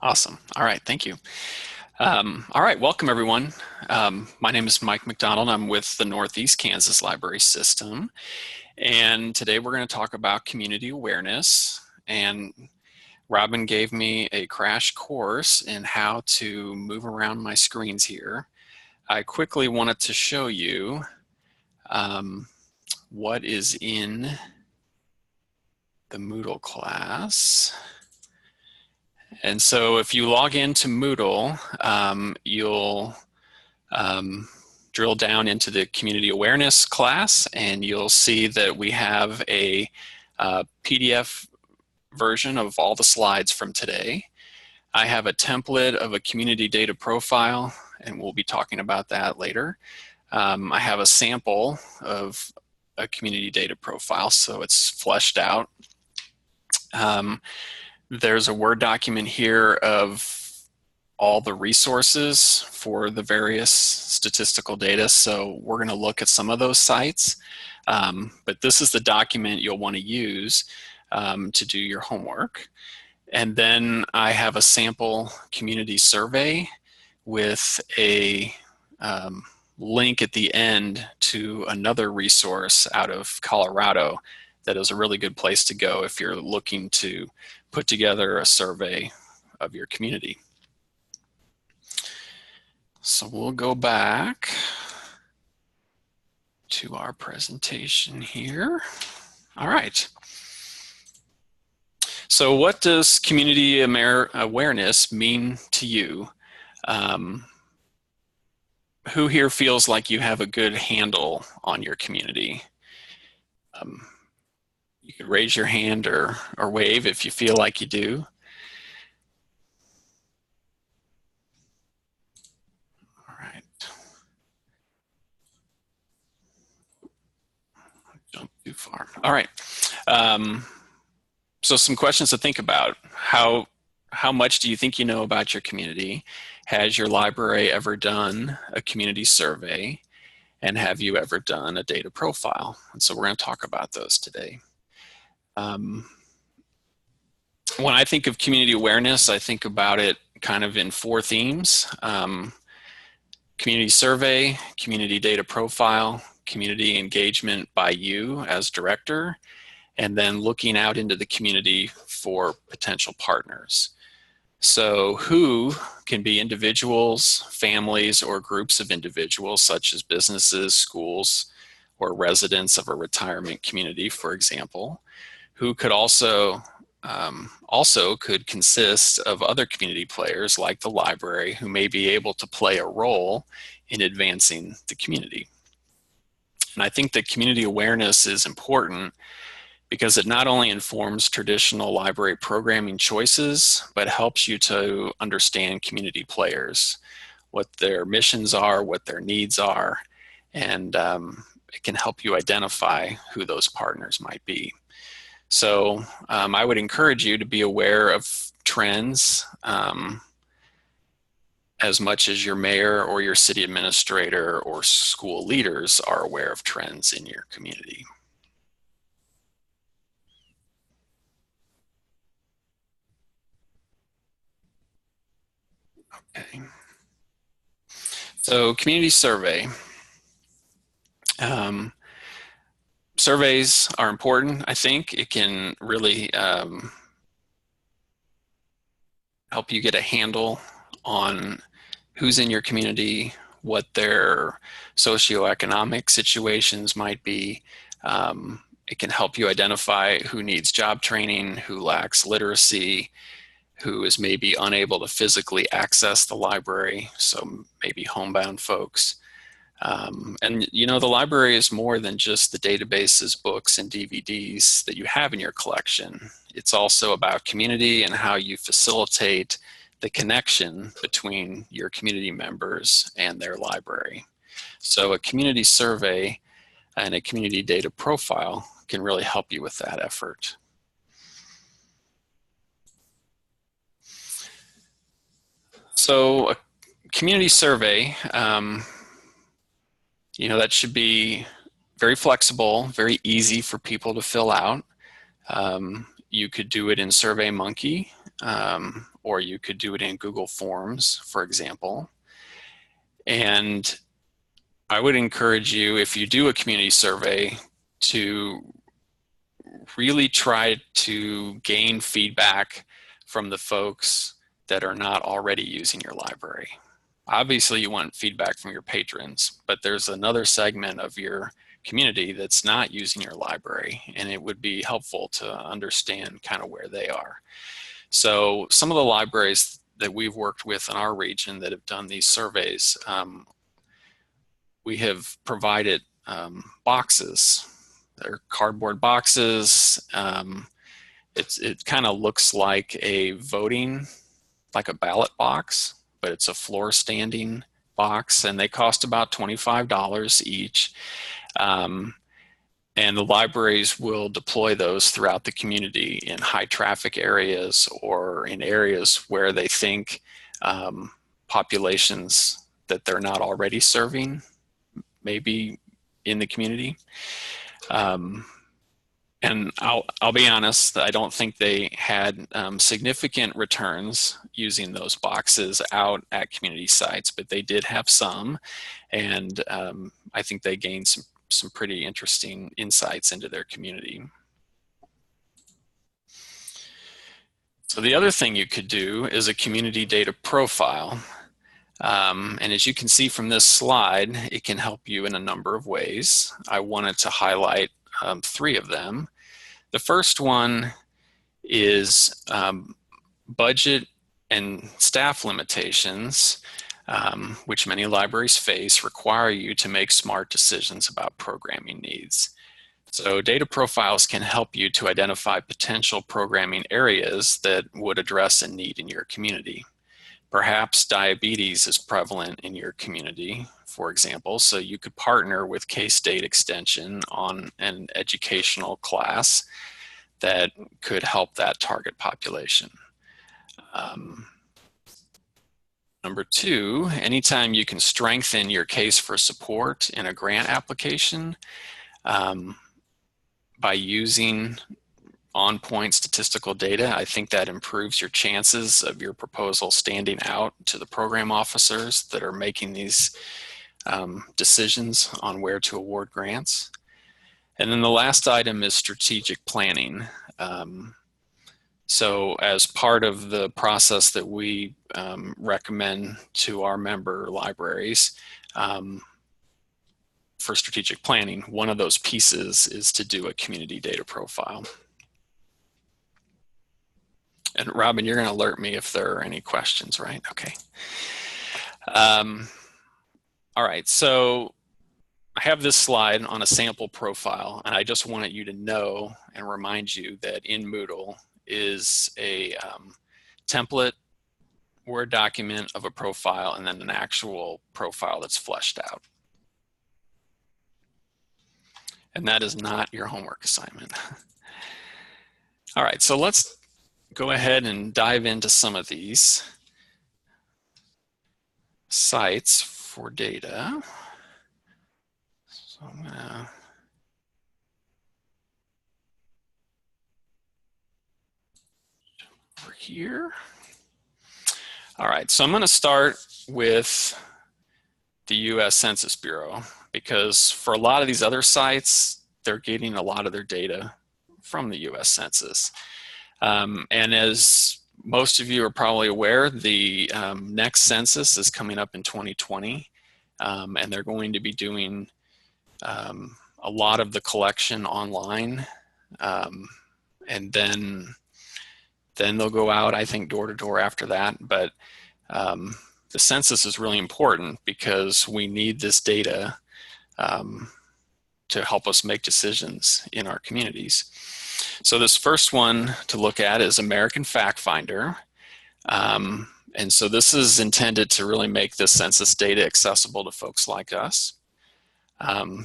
Awesome. All right, thank you. All right, welcome everyone. My name is Mike McDonald. I'm with the Northeast Kansas Library System. And today we're going to talk about community awareness. And Robin gave me a crash course in how to move around my screens here. I quickly wanted to show you what is in the Moodle class. And so if you log into Moodle, you'll drill down into the community awareness class, and you'll see that we have a PDF version of all the slides from today. I have a template of a community data profile, and we'll be talking about that later. I have a sample of a community data profile, so it's fleshed out. There's a Word document here of all the resources for the various statistical data. So we're going to look at some of those sites, but this is the document you'll want to use to do your homework. And then I have a sample community survey with a link at the end to another resource out of Colorado that is a really good place to go if you're looking to put together a survey of your community. So we'll go back to our presentation here. All right. So what does community awareness mean to you? Who here feels like you have a good handle on your community? You could raise your hand or wave if you feel like you do. All right. Jump too far. All right. So some questions to think about. How much do you think you know about your community? Has your library ever done a community survey? And have you ever done a data profile? And so we're going to talk about those today. When I think of community awareness, I think about it kind of in four themes. Community survey, community data profile, community engagement by you as director, and then looking out into the community for potential partners. So who can be individuals, families, or groups of individuals such as businesses, schools, or residents of a retirement community, for example. Who could also could consist of other community players like the library who may be able to play a role in advancing the community. And I think that community awareness is important because it not only informs traditional library programming choices, but helps you to understand community players, what their missions are, what their needs are, and it can help you identify who those partners might be. So I would encourage you to be aware of trends as much as your mayor or your city administrator or school leaders are aware of trends in your community. Okay. So community survey. Surveys are important, I think. It can really help you get a handle on who's in your community, what their socioeconomic situations might be. It can help you identify who needs job training, who lacks literacy, who is maybe unable to physically access the library, so maybe homebound folks. And you know, the library is more than just the databases, books, and DVDs that you have in your collection. It's also about community and how you facilitate the connection between your community members and their library. So a community survey and a community data profile can really help you with that effort. So a community survey, you know, that should be very flexible, very easy for people to fill out. You could do it in SurveyMonkey, or you could do it in Google Forms, for example. And I would encourage you, if you do a community survey, to really try to gain feedback from the folks that are not already using your library. Obviously, you want feedback from your patrons, but there's another segment of your community that's not using your library, and it would be helpful to understand kind of where they are. So some of the libraries that we've worked with in our region that have done these surveys, we have provided boxes. They're cardboard boxes. It kind of looks like a voting, like a ballot box, but it's a floor standing box, and they cost about $25 each. And the libraries will deploy those throughout the community in high traffic areas or in areas where they think populations that they're not already serving may be in the community. And I'll be honest, I don't think they had significant returns using those boxes out at community sites, but they did have some, and I think they gained some pretty interesting insights into their community. So the other thing you could do is a community data profile. And as you can see from this slide, it can help you in a number of ways. I wanted to highlight 3 of them. The first one is budget and staff limitations, which many libraries face, require you to make smart decisions about programming needs. So data profiles can help you to identify potential programming areas that would address a need in your community. Perhaps diabetes is prevalent in your community, for example, so you could partner with K-State Extension on an educational class that could help that target population. Number 2, anytime you can strengthen your case for support in a grant application by using on-point statistical data, I think that improves your chances of your proposal standing out to the program officers that are making these decisions on where to award grants. And then the last item is strategic planning. So as part of the process that we recommend to our member libraries for strategic planning, one of those pieces is to do a community data profile. And Robin, you're going to alert me if there are any questions, right? Okay. All right, so I have this slide on a sample profile, and I just wanted you to know and remind you that in Moodle is a template Word document of a profile and then an actual profile that's fleshed out. And that is not your homework assignment. All right, so let's go ahead and dive into some of these sites for data. So I'm gonna over here. All right, so I'm gonna start with the US Census Bureau, because for a lot of these other sites, they're getting a lot of their data from the US Census. And as most of you are probably aware, the next census is coming up in 2020, and they're going to be doing a lot of the collection online, and then they'll go out, I think, door to door after that. But the census is really important because we need this data to help us make decisions in our communities. So this first one to look at is American Fact Finder. And so this is intended to really make the census data accessible to folks like us.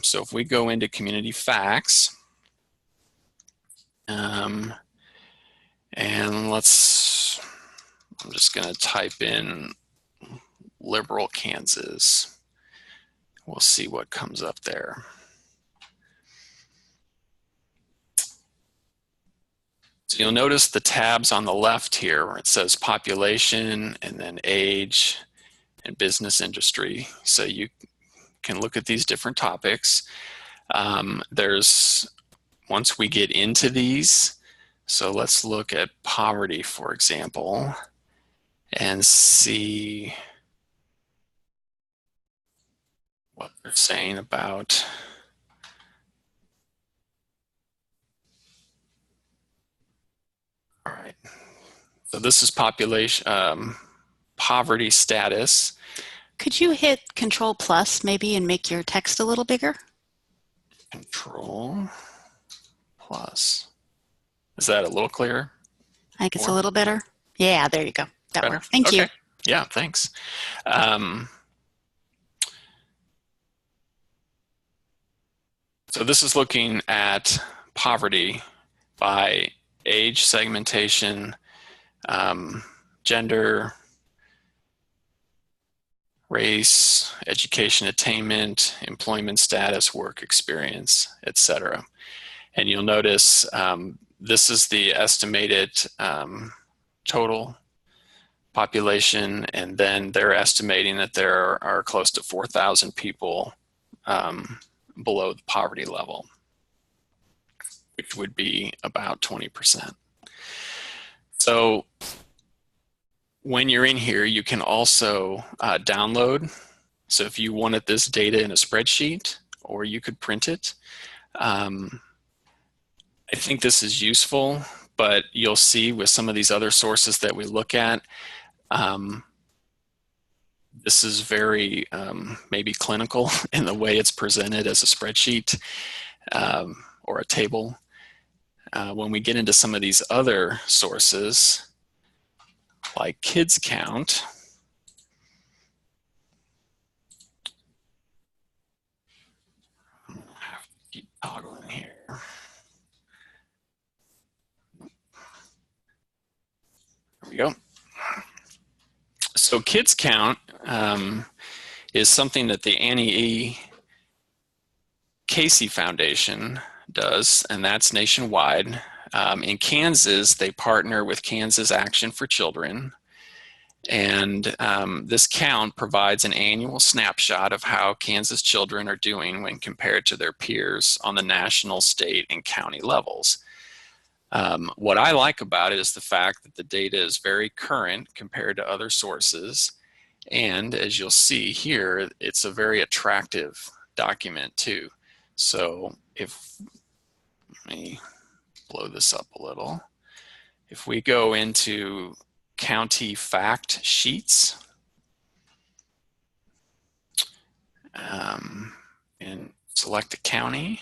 So if we go into community facts, and I'm just going to type in Liberal, Kansas. We'll see what comes up there. So you'll notice the tabs on the left here where it says population and then age and business industry. So you can look at these different topics. Once we get into these, so let's look at poverty, for example, and see what they're saying about all right. So this is population poverty status. Could you hit Control Plus maybe and make your text a little bigger? Control Plus. Is that a little clearer? I think it's a little better. Yeah, there you go. That Better? worked. Thank you. Yeah, thanks. So this is looking at poverty by age segmentation, gender, race, education attainment, employment status, work experience, etc. And you'll notice this is the estimated total population, and then they're estimating that there are close to 4,000 people below the poverty level, which would be about 20%. So when you're in here, you can also download. So if you wanted this data in a spreadsheet, or you could print it. I think this is useful, but you'll see with some of these other sources that we look at, this is very maybe clinical in the way it's presented as a spreadsheet or a table. When we get into some of these other sources, like Kids Count, I'm gonna have to keep toggling here. There we go. So Kids Count is something that the Annie E. Casey Foundation does, and that's nationwide. In Kansas, they partner with Kansas Action for Children, and this count provides an annual snapshot of how Kansas children are doing when compared to their peers on the national, state, and county levels. What I like about it is the fact that the data is very current compared to other sources, and as you'll see here, it's a very attractive document too. So let me blow this up a little. If we go into county fact sheets and select a county,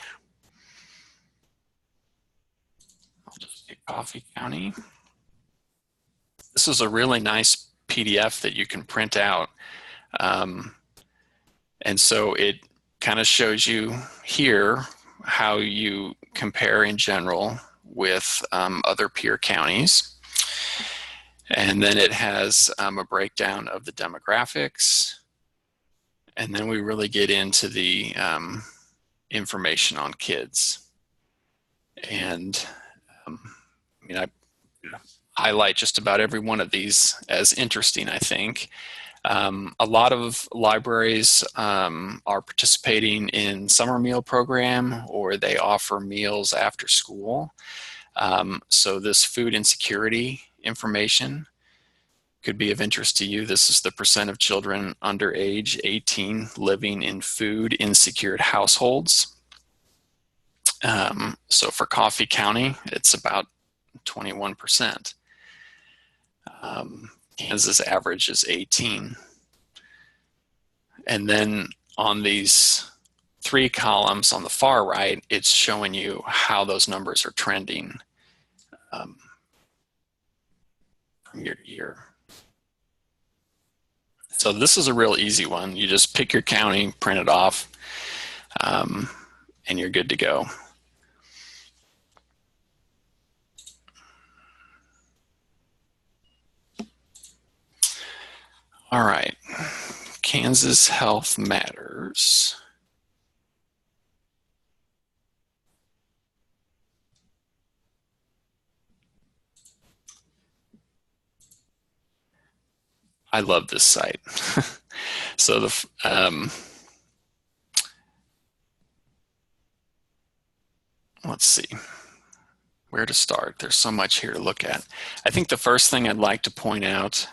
I'll just pick Coffee County. This is a really nice PDF that you can print out. And so it kind of shows you here how you compare in general with other peer counties. And then it has a breakdown of the demographics. And then we really get into the information on kids. And I highlight just about every one of these as interesting, I think. A lot of libraries are participating in summer meal program, or they offer meals after school. So this food insecurity information could be of interest to you. This is the percent of children under age 18 living in food insecure households. So for Coffee County, it's about 21%. Kansas average is 18. And then on these 3 columns on the far right, it's showing you how those numbers are trending from year to year. So this is a real easy one. You just pick your county, print it off, and you're good to go. All right, Kansas Health Matters. I love this site. So let's see where to start. There's so much here to look at. I think the first thing I'd like to point out,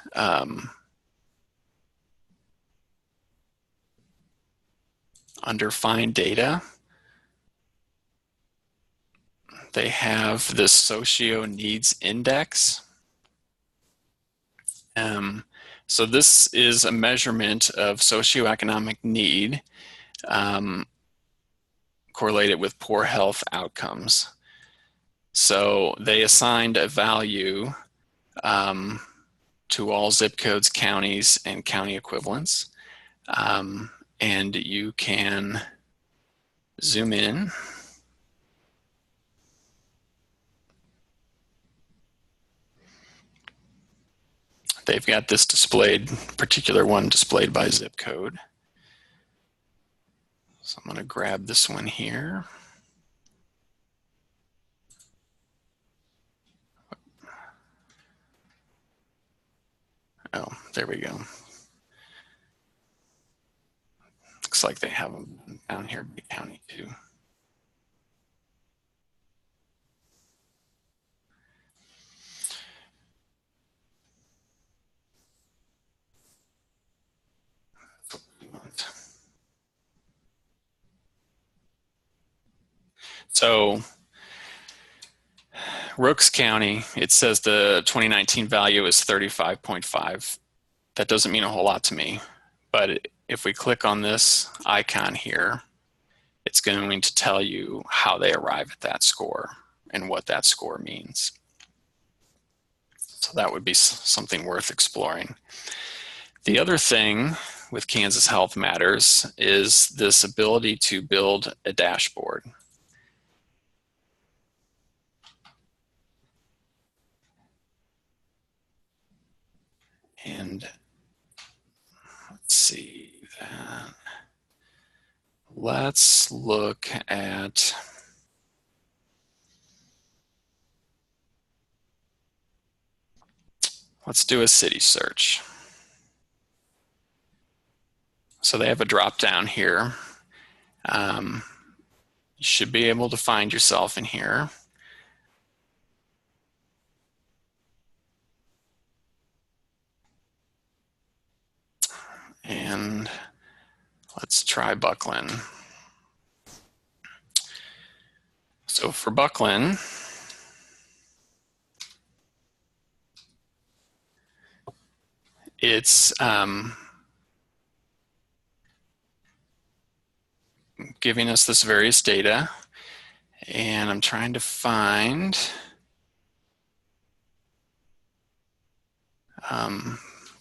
under Find Data, they have this Socio Needs Index. So this is a measurement of socioeconomic need correlated with poor health outcomes. So they assigned a value to all zip codes, counties, and county equivalents. And you can zoom in. They've got this displayed, particular one displayed by zip code. So I'm going to grab this one here. Oh, there we go. Looks like they have them down here in the county too. So Rooks County, it says the 2019 value is 35.5. That doesn't mean a whole lot to me, but if we click on this icon here, it's going to tell you how they arrive at that score and what that score means. So that would be something worth exploring. The other thing with Kansas Health Matters is this ability to build a dashboard. And let's see that. Let's look at let's do a city search. So they have a drop down here. You should be able to find yourself in here. And let's try Buckland. So for Buckland, it's giving us this various data, and I'm trying to find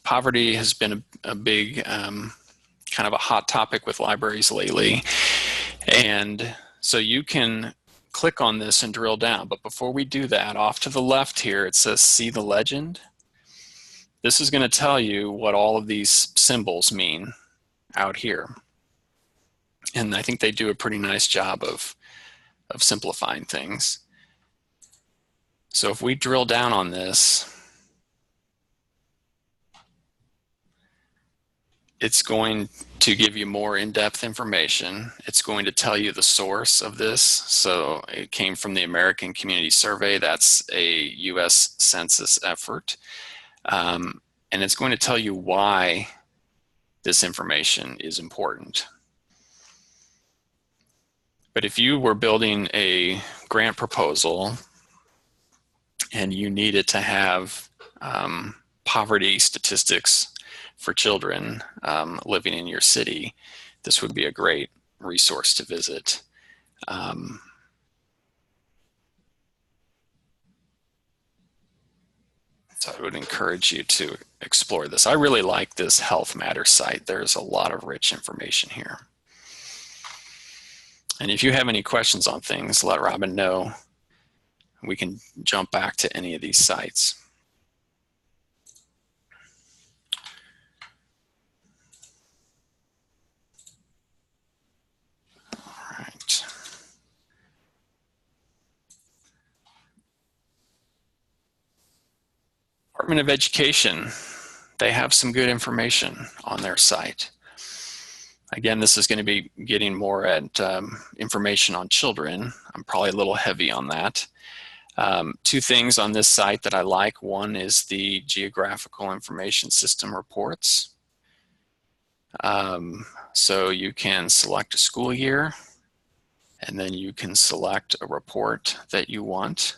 poverty has been a big kind of a hot topic with libraries lately, and so you can click on this and drill down. But before we do that, off to the left here it says see the legend. This is going to tell you what all of these symbols mean out here. And I think they do a pretty nice job of simplifying things. So if we drill down on this, it's going to give you more in-depth information. It's going to tell you the source of this. So it came from the American Community Survey. That's a US Census effort. And it's going to tell you why this information is important. But if you were building a grant proposal and you needed to have poverty statistics for children living in your city, this would be a great resource to visit. So I would encourage you to explore this. I really like this Health Matters site. There's a lot of rich information here. And if you have any questions on things, let Robin know. We can jump back to any of these sites. All right. Department of Education. they have some good information on their site. Again, this is going to be getting more at information on children. I'm probably a little heavy on that. Two things on this site that I like. One is the Geographical Information System reports. So you can select a school year, and then you can select a report that you want.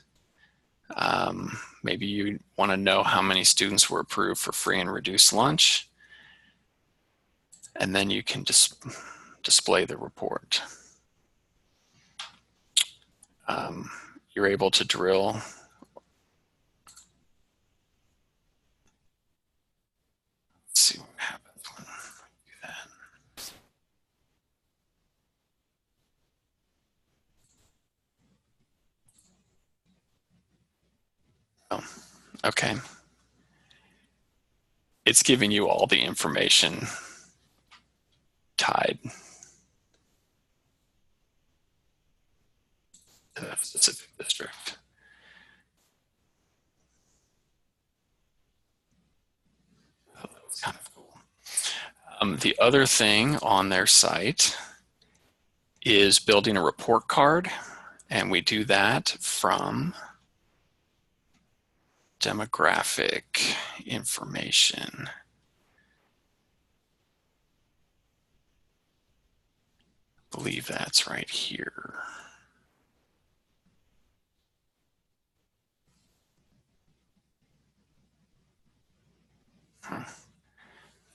Maybe you want to know how many students were approved for free and reduced lunch, and then you can just display the report. You're able to drill. Let's see what happens when we do that. Oh, okay. It's giving you all the information tied to that specific district. Oh, that was kind of cool. The other thing on their site is building a report card, and we do that from demographic information. I believe that's right here.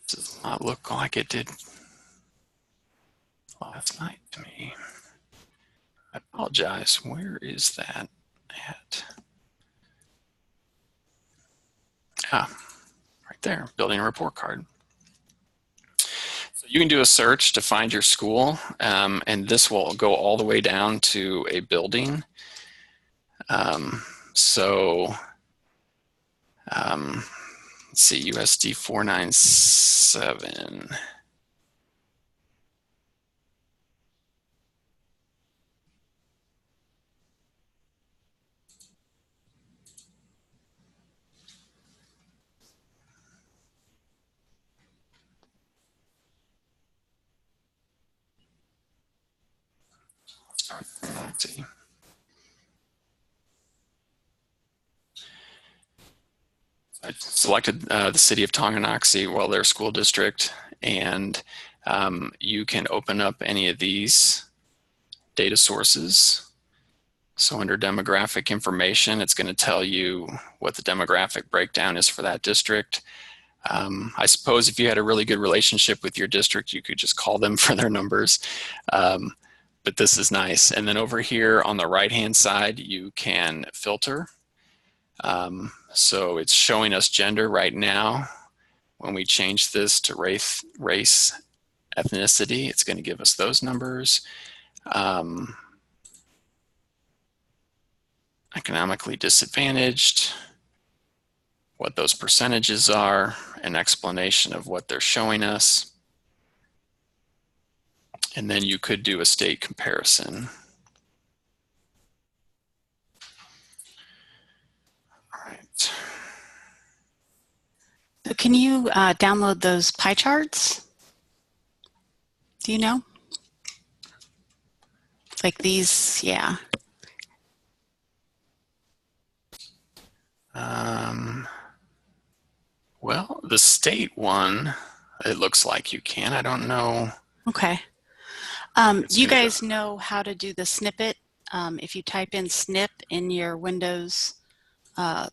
This does not look like it did last night to me. I apologize. Where is that at? Ah, right there, building a report card. So you can do a search to find your school, and this will go all the way down to a building. Let's see, USD 497. Let's see. I selected the city of Tonganoxie, well, their school district, and you can open up any of these data sources. So under demographic information, it's going to tell you what the demographic breakdown is for that district. I suppose if you had a really good relationship with your district, you could just call them for their numbers. But this is nice. And then over here on the right-hand side, you can filter. So it's showing us gender right now. When we change this to race, ethnicity, it's going to give us those numbers. Economically disadvantaged, what those percentages are, an explanation of what they're showing us. And then you could do a state comparison. All right. So can you download those pie charts? Do you know? Like these, yeah. Well, the state one, it looks like you can. I don't know. Okay. You guys know how to do the snippet? If you type in snip in your Windows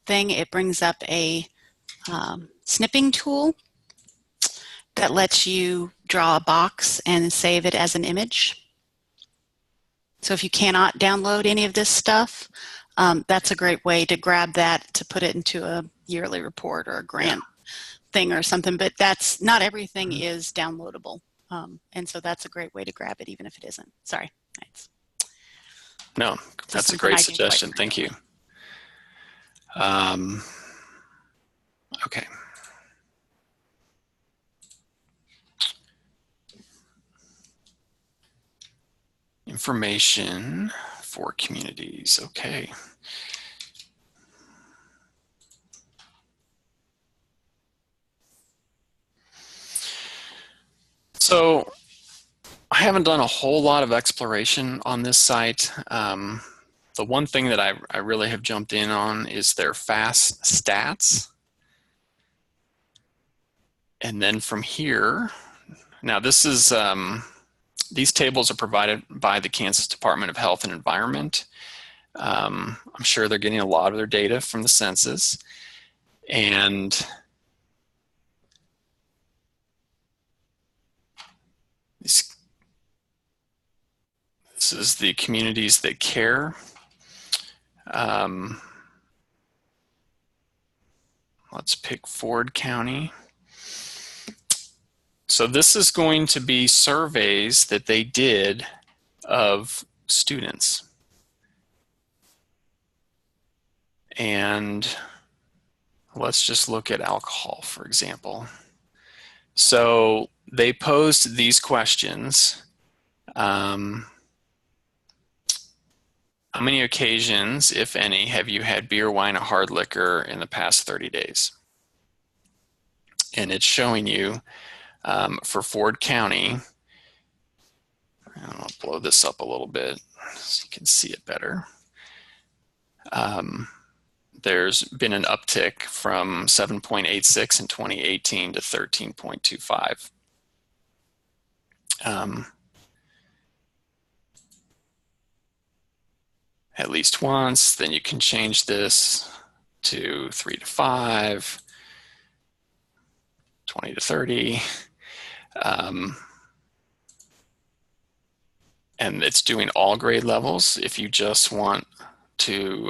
thing, it brings up a snipping tool that lets you draw a box and save it as an image. So if you cannot download any of this stuff, that's a great way to grab that to put it into a yearly report or a grant thing or something. But that's not everything is downloadable. And so that's a great way to grab it, even if it isn't. Sorry. Thanks. No, that's a great suggestion. Thank you. Okay. Information for communities. Okay. So I haven't done a whole lot of exploration on this site. The one thing that I really have jumped in on is their FAST stats. And then from here, now this is, these tables are provided by the Kansas Department of Health and Environment. I'm sure they're getting a lot of their data from the census. And this is the communities that care. Let's pick Ford County. So this is going to be surveys that they did of students. And let's just look at alcohol, for example. So they posed these questions. How many occasions, if any, have you had beer, wine, or hard liquor in the past 30 days? And it's showing you for Ford County, I'll blow this up a little bit so you can see it better. There's been an uptick from 7.86 in 2018 to 13.25. At least once, then you can change this to 3 to 5, 20 to 30. And it's doing all grade levels. If you just want to,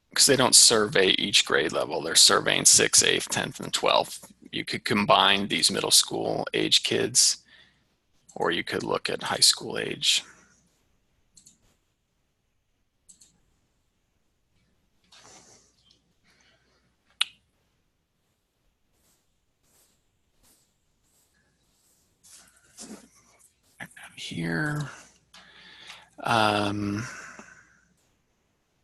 because they don't survey each grade level, they're surveying 6th, 8th, 10th, and 12th. You could combine these middle school age kids, or you could look at high school age. Here.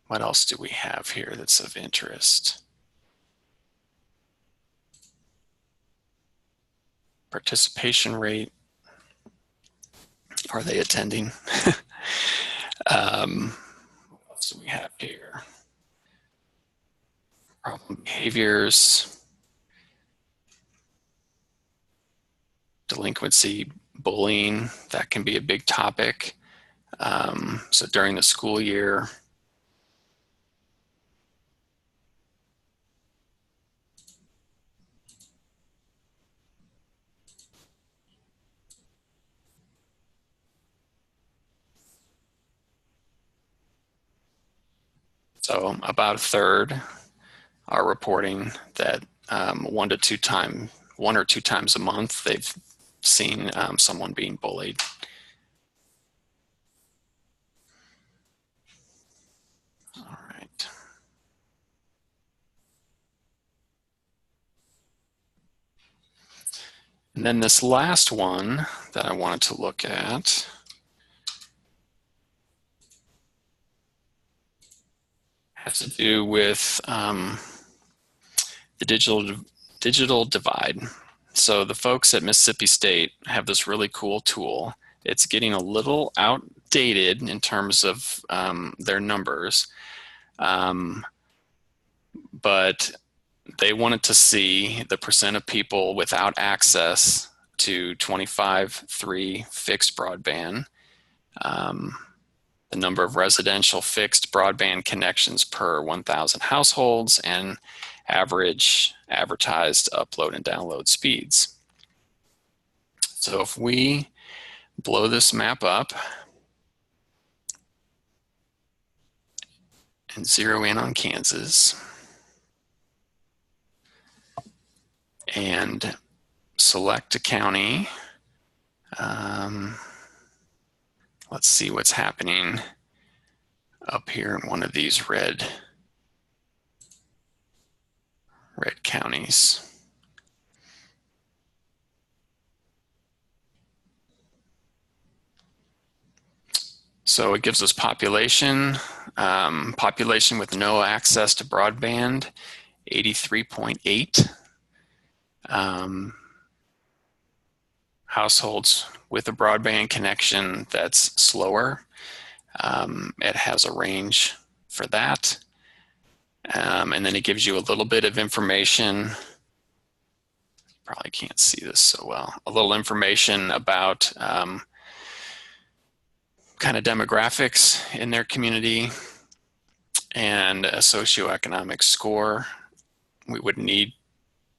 What else do we have here that's of interest? Participation rate. Are they attending? What else do we have here? Problem behaviors, delinquency, bullying, that can be a big topic. So during the school year, so about a third are reporting that 1 or 2 times a month they've seen someone being bullied. All right. And then this last one that I wanted to look at has to do with the digital divide. So the folks at Mississippi State have this really cool tool. It's getting a little outdated in terms of their numbers, but they wanted to see the percent of people without access to 25/3 fixed broadband, the number of residential fixed broadband connections per 1,000 households, and average advertised upload and download speeds. So if we blow this map up and zero in on Kansas and select a county, let's see what's happening up here in one of these red counties. So it gives us population, population with no access to broadband, 83.8. Um, households with a broadband connection that's slower. It has a range for that. And then it gives you a little bit of information. Probably can't see this so well. A little information about kind of demographics in their community and a socioeconomic score. We would need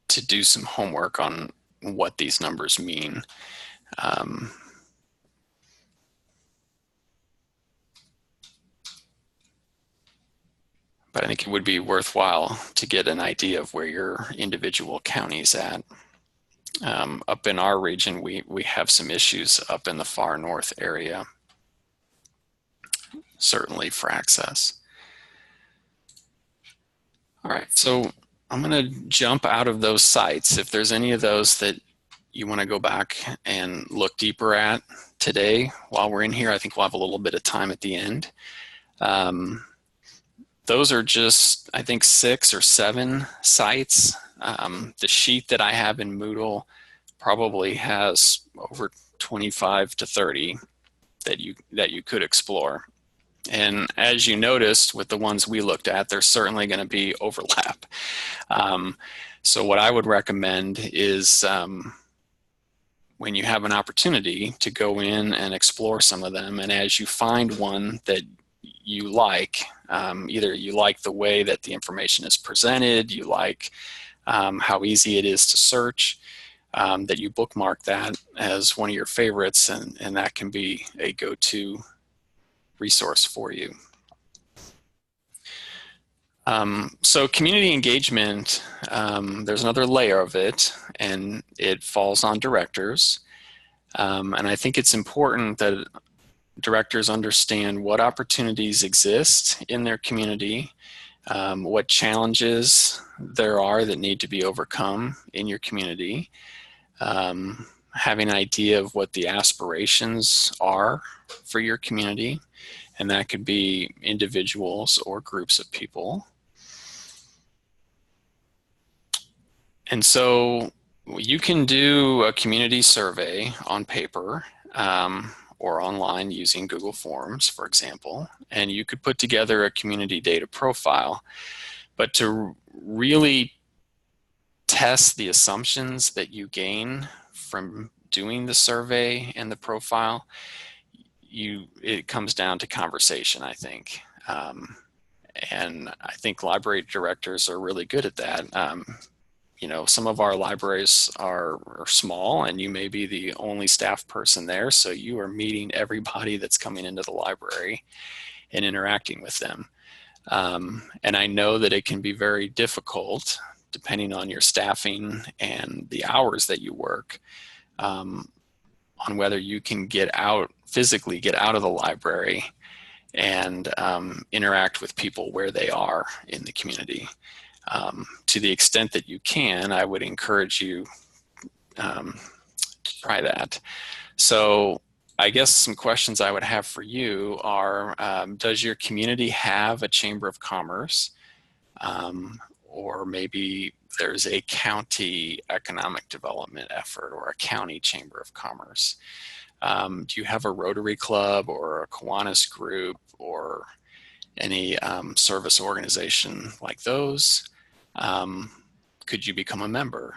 to do some homework on what these numbers mean. But I think it would be worthwhile to get an idea of where your individual county's at. Up in our region, we have some issues up in the far north area, certainly for access. All right, so I'm going to jump out of those sites. If there's any of those that you want to go back and look deeper at today while we're in here, I think we'll have a little bit of time at the end. Those are just, I think, 6 or 7 sites. The sheet that I have in Moodle probably has over 25 to 30 that you could explore. And as you noticed with the ones we looked at, there's certainly going to be overlap. So what I would recommend is when you have an opportunity to go in and explore some of them, and as you find one that you like, either you like the way that the information is presented, you like how easy it is to search, that you bookmark that as one of your favorites, and that can be a go-to resource for you. So community engagement, there's another layer of it, and it falls on directors. And I think it's important that directors understand what opportunities exist in their community, what challenges there are that need to be overcome in your community, having an idea of what the aspirations are for your community, and that could be individuals or groups of people. And so you can do a community survey on paper or online using Google Forms, for example, and you could put together a community data profile. But to really test the assumptions that you gain from doing the survey and the profile, it comes down to conversation, I think. And I think library directors are really good at that. You know, some of our libraries are small and you may be the only staff person there, so you are meeting everybody that's coming into the library and interacting with them. And I know that it can be very difficult, depending on your staffing and the hours that you work, on whether you can physically get out of the library and interact with people where they are in the community. To the extent that you can, I would encourage you to try that. So I guess some questions I would have for you are, does your community have a Chamber of Commerce? Or maybe there's a county economic development effort or a county Chamber of Commerce. Do you have a Rotary Club or a Kiwanis group or any service organization like those? Could you become a member?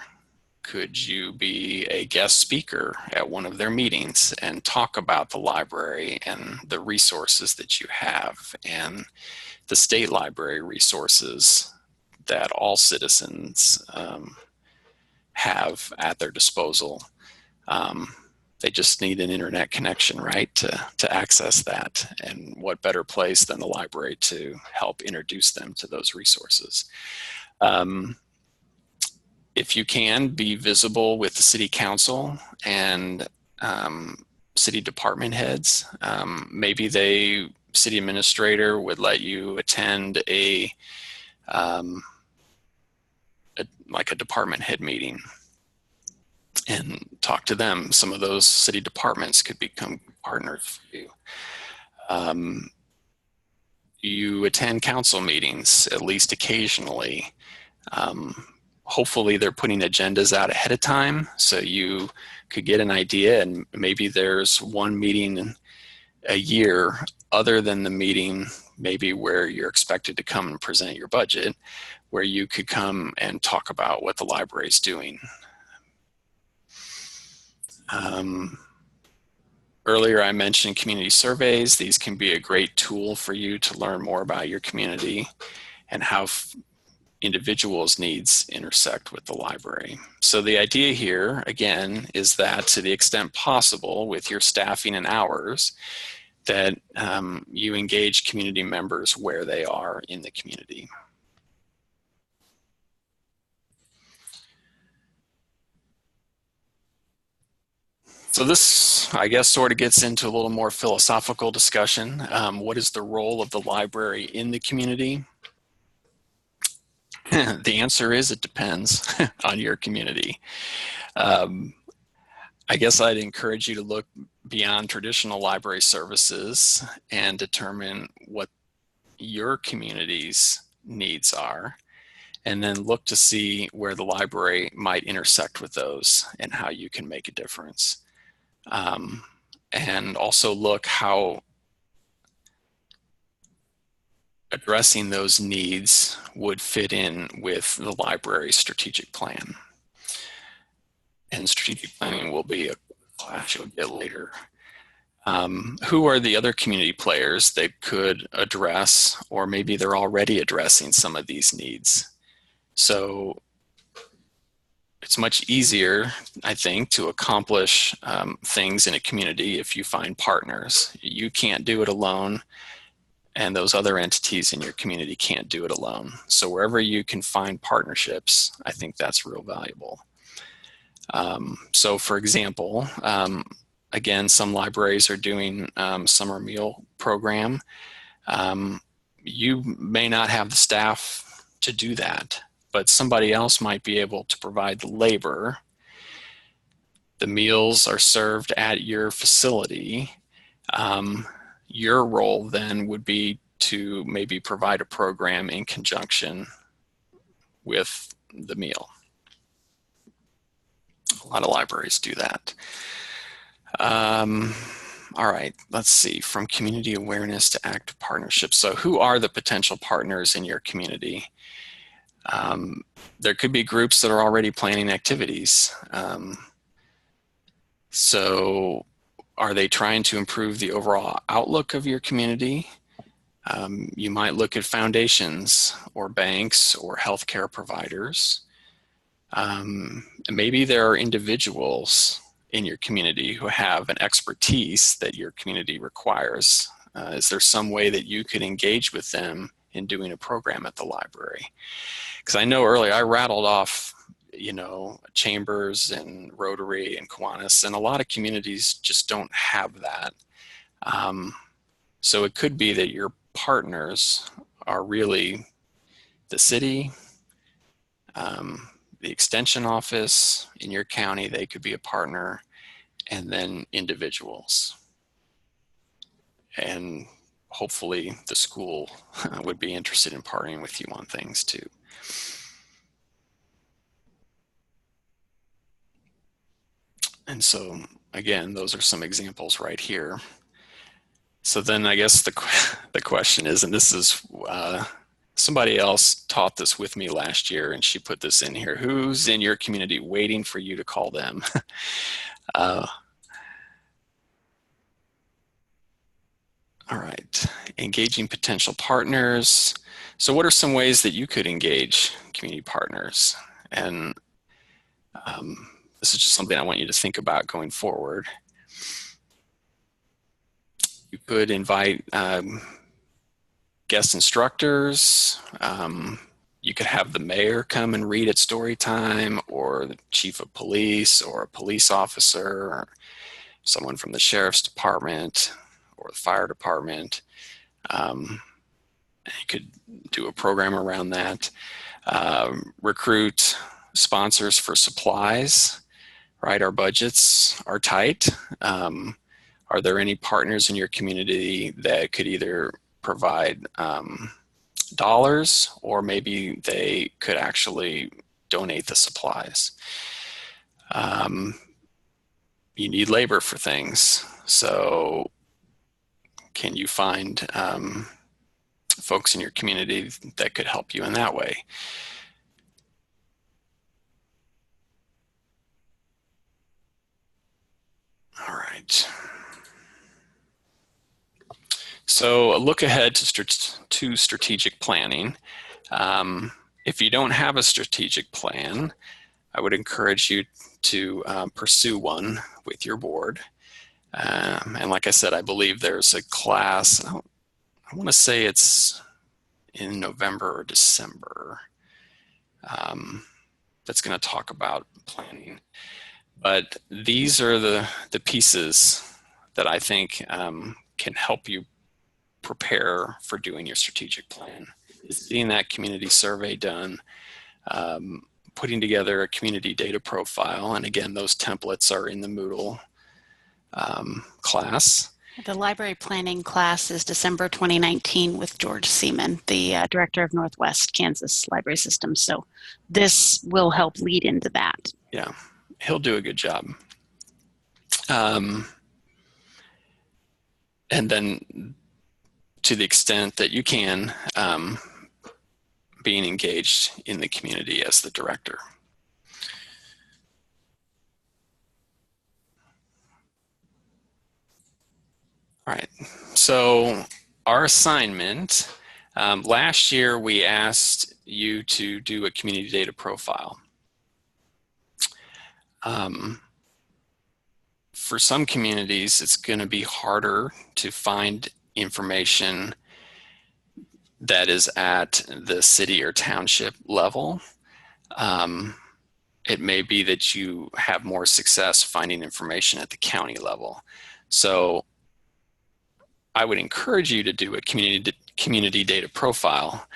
Could you be a guest speaker at one of their meetings and talk about the library and the resources that you have and the state library resources that all citizens have at their disposal? They just need an internet connection, right, to access that. And what better place than the library to help introduce them to those resources? If you can, be visible with the city council and city department heads. Maybe city administrator would let you attend like a department head meeting and talk to them. Some of those city departments could become partners for you. You attend council meetings at least occasionally. hopefully they're putting agendas out ahead of time so you could get an idea, and maybe there's one meeting a year other than the meeting maybe where you're expected to come and present your budget, where you could come and talk about what the library is doing. Earlier I mentioned community surveys. These can be a great tool for you to learn more about your community and how individuals' needs intersect with the library. So the idea here, again, is that to the extent possible with your staffing and hours, that you engage community members where they are in the community. So this, I guess, sort of gets into a little more philosophical discussion. What is the role of the library in the community? The answer is it depends on your community. I guess I'd encourage you to look beyond traditional library services and determine what your community's needs are, and then look to see where the library might intersect with those and how you can make a difference. And also look how addressing those needs would fit in with the library's strategic plan. And strategic planning will be a class you'll get later. Who are the other community players that could address, or maybe they're already addressing some of these needs? So it's much easier, I think, to accomplish things in a community if you find partners. You can't do it alone, and those other entities in your community can't do it alone. So wherever you can find partnerships, I think that's real valuable. So for example, again, some libraries are doing summer meal program. You may not have the staff to do that, but somebody else might be able to provide the labor. The meals are served at your facility. Your role then would be to maybe provide a program in conjunction with the meal. A lot of libraries do that. All right, let's see, from community awareness to active partnerships. So who are the potential partners in your community? There could be groups that are already planning activities. So are they trying to improve the overall outlook of your community? You might look at foundations or banks or healthcare providers. Maybe there are individuals in your community who have an expertise that your community requires. Is there some way that you could engage with them in doing a program at the library? Because I know earlier I rattled off, you know, Chambers and Rotary and Kiwanis, and a lot of communities just don't have that. So it could be that your partners are really the city, the extension office in your county, they could be a partner, and then individuals. And hopefully the school would be interested in partnering with you on things too. And so again, those are some examples right here. So then I guess the question is, and this is, somebody else taught this with me last year and she put this in here. Who's in your community waiting for you to call them? All right, engaging potential partners. So what are some ways that you could engage community partners? And this is just something I want you to think about going forward. You could invite guest instructors. You could have the mayor come and read at story time, or the chief of police, or a police officer, or someone from the sheriff's department or the fire department. You could do a program around that. Recruit sponsors for supplies, right? Our budgets are tight. Are there any partners in your community that could either provide dollars, or maybe they could actually donate the supplies. You need labor for things. So can you find folks in your community that could help you in that way? All right. So a look ahead to strategic planning. If you don't have a strategic plan, I would encourage you to pursue one with your board. And like I said, I believe there's a class, I want to say it's in November or December, that's going to talk about planning. But these are the pieces that I think can help you prepare for doing your strategic plan. Is getting that community survey done, putting together a community data profile, and again, those templates are in the Moodle class. The library planning class is December 2019 with George Seaman, the director of Northwest Kansas Library System. So this will help lead into that. Yeah, he'll do a good job. And then to the extent that you can, being engaged in the community as the director. All right, so our assignment, last year we asked you to do a community data profile. For some communities, it's going to be harder to find information that is at the city or township level. It may be that you have more success finding information at the county level. So I would encourage you to do a community data profile,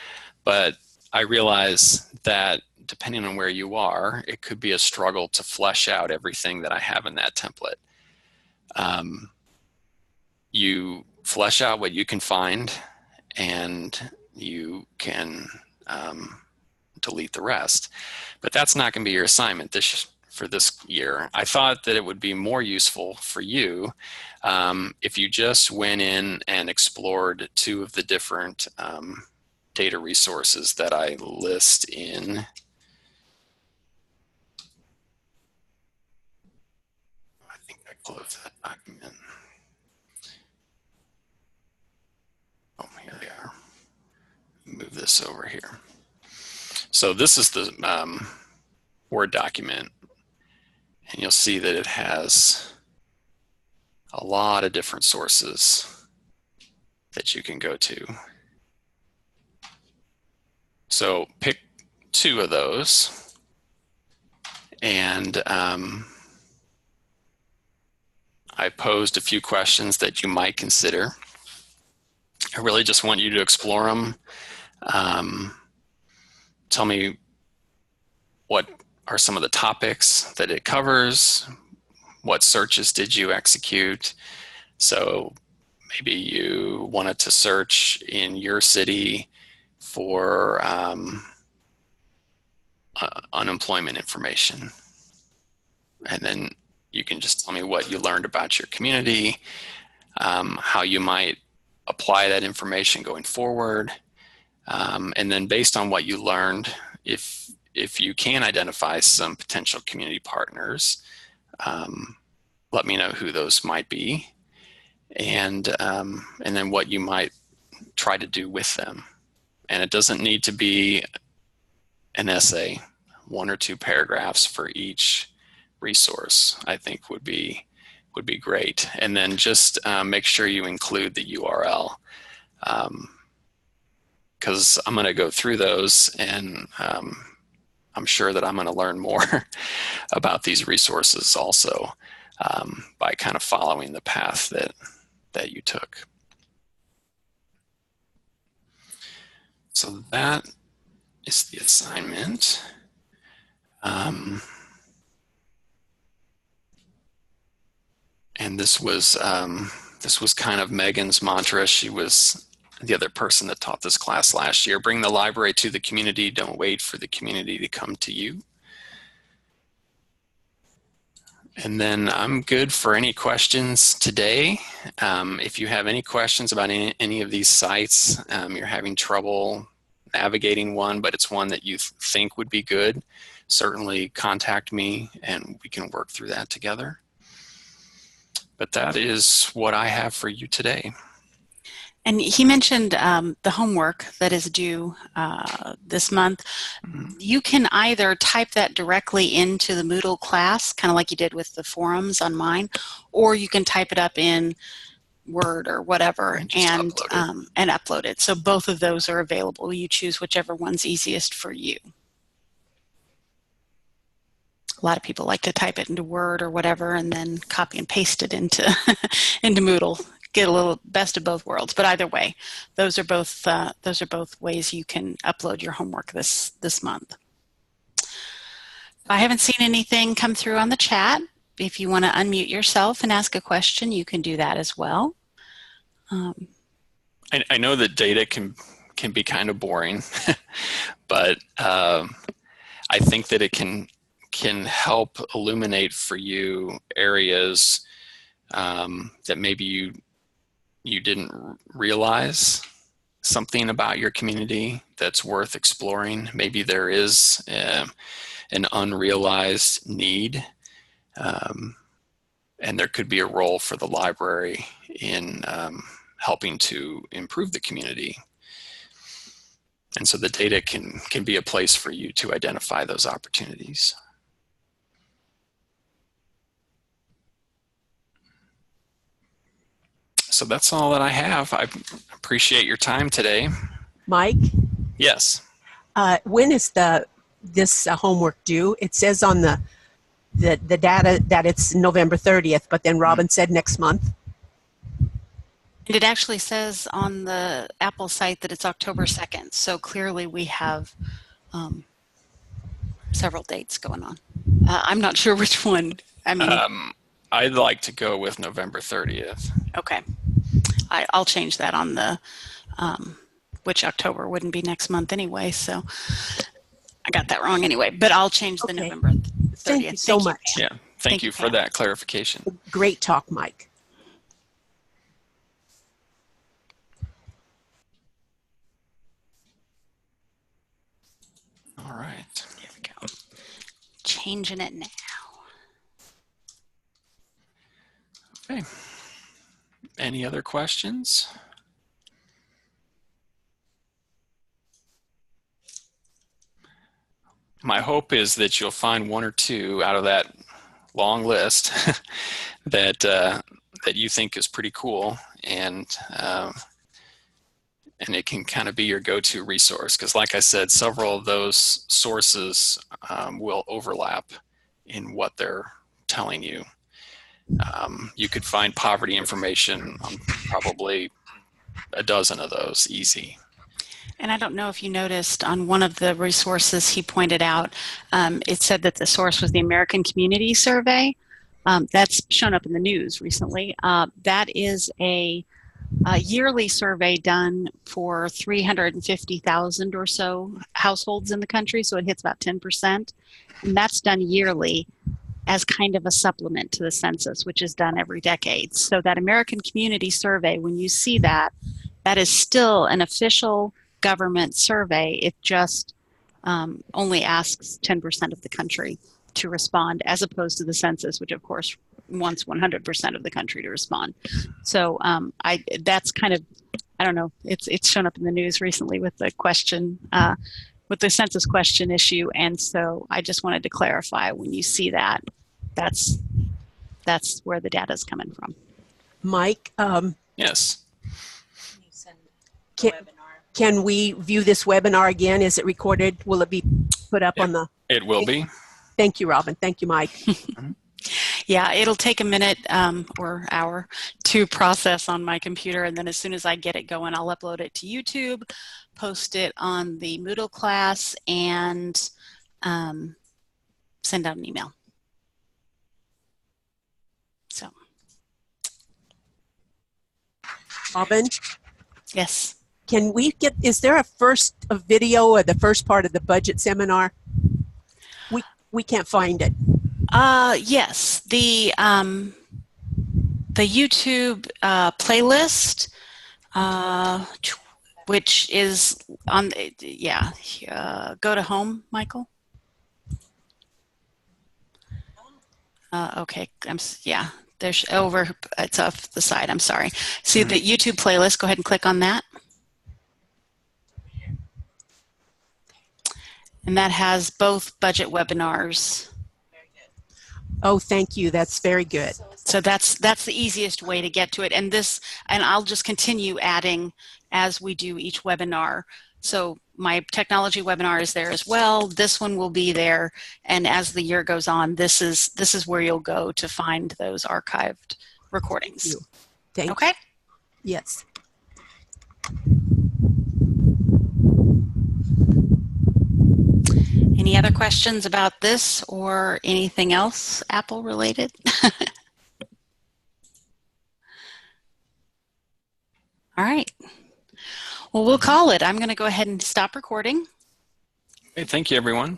but I realize that depending on where you are, it could be a struggle to flesh out everything that I have in that template. You flesh out what you can find, and you can delete the rest. But that's not going to be your assignment for this year. I thought that it would be more useful for you if you just went in and explored two of the different data resources that I list in. I think I closed that document. Oh, here they are. Move this over here. So this is the Word document, and you'll see that it has a lot of different sources that you can go to. So pick two of those, and I posed a few questions that you might consider. I really just want you to explore them. Tell me what are some of the topics that it covers. What searches did you execute? So maybe you wanted to search in your city for unemployment information. And then you can just tell me what you learned about your community, how you might apply that information going forward. And then based on what you learned, if you can identify some potential community partners, let me know who those might be, and then what you might try to do with them. And it doesn't need to be an essay. 1 or 2 paragraphs for each resource, I think would be great. And then just make sure you include the URL, because I'm going to go through those, and I'm sure that I'm going to learn more about these resources also by kind of following the path that you took. So that is the assignment. And this was kind of Megan's mantra. She was the other person that taught this class last year. Bring the library to the community. Don't wait for the community to come to you. And then I'm good for any questions today. If you have any questions about any of these sites, you're having trouble navigating one, but it's one that you think would be good, certainly contact me and we can work through that together. But that is what I have for you today. And he mentioned the homework that is due this month. You can either type that directly into the Moodle class, kind of like you did with the forums on mine, or you can type it up in Word or whatever and upload it. So both of those are available. You choose whichever one's easiest for you. A lot of people like to type it into Word or whatever and then copy and paste it into into Moodle. Get a little best of both worlds, but either way, those are both ways you can upload your homework this month. I haven't seen anything come through on the chat. If you want to unmute yourself and ask a question, you can do that as well. I know that data can be kind of boring, but I think that it can help illuminate for you areas that maybe you didn't realize something about your community that's worth exploring. Maybe there is an unrealized need, and there could be a role for the library in helping to improve the community. And so the data can be a place for you to identify those opportunities. So that's all that I have. I appreciate your time today. Mike? Yes. When is this homework due? It says on the data that it's November 30th, but then Robin said next month. And it actually says on the Apple site that it's October 2nd. So clearly we have several dates going on. I'm not sure which one. I mean, I'd like to go with November 30th. Okay. I'll change that on the, which October wouldn't be next month anyway, so I got that wrong anyway, but I'll change the November 30th. Thank you so much. Yeah, thank you for that clarification. Great talk, Mike. All right. There we go. Changing it now. Okay. Any other questions? My hope is that you'll find one or two out of that long list that you think is pretty cool, and it can kind of be your go-to resource, because like I said, several of those sources will overlap in what they're telling you. You could find poverty information on probably a dozen of those, easy. And I don't know if you noticed on one of the resources he pointed out, it said that the source was the American Community Survey. That's shown up in the news recently. That is a yearly survey done for 350,000 or so households in the country, so it hits about 10%. And that's done yearly as kind of a supplement to the census, which is done every decade. So that American Community Survey, when you see that, that is still an official government survey. It just only asks 10% of the country to respond, as opposed to the census, which of course wants 100% of the country to respond. So that's kind of, I don't know, it's shown up in the news recently with the question, with the census question issue. And so I just wanted to clarify, when you see that, that's where the data is coming from. Mike? Yes. Can we view this webinar again? Is it recorded? Will it be put up on the? It will be. Thank you, Robin. Thank you, Mike. Yeah, it'll take a minute or hour to process on my computer, and then as soon as I get it going, I'll upload it to YouTube, post it on the Moodle class, and send out an email. So. Robin? Yes. can we get, is there a video of the first part of the budget seminar? We can't find it. Yes, the YouTube playlist, which is on, yeah, go to home, Michael. Okay, yeah, there's over, it's off the side, I'm sorry. See the YouTube playlist, go ahead and click on that. And that has both budget webinars. Oh, thank you. That's very good. So that's the easiest way to get to it. And I'll just continue adding as we do each webinar. So my technology webinar is there as well. This one will be there. And as the year goes on, this is where you'll go to find those archived recordings. Thank okay? You. Yes. Any other questions about this or anything else Apple related? All right. Well, we'll call it. I'm going to go ahead and stop recording. Hey, thank you, everyone.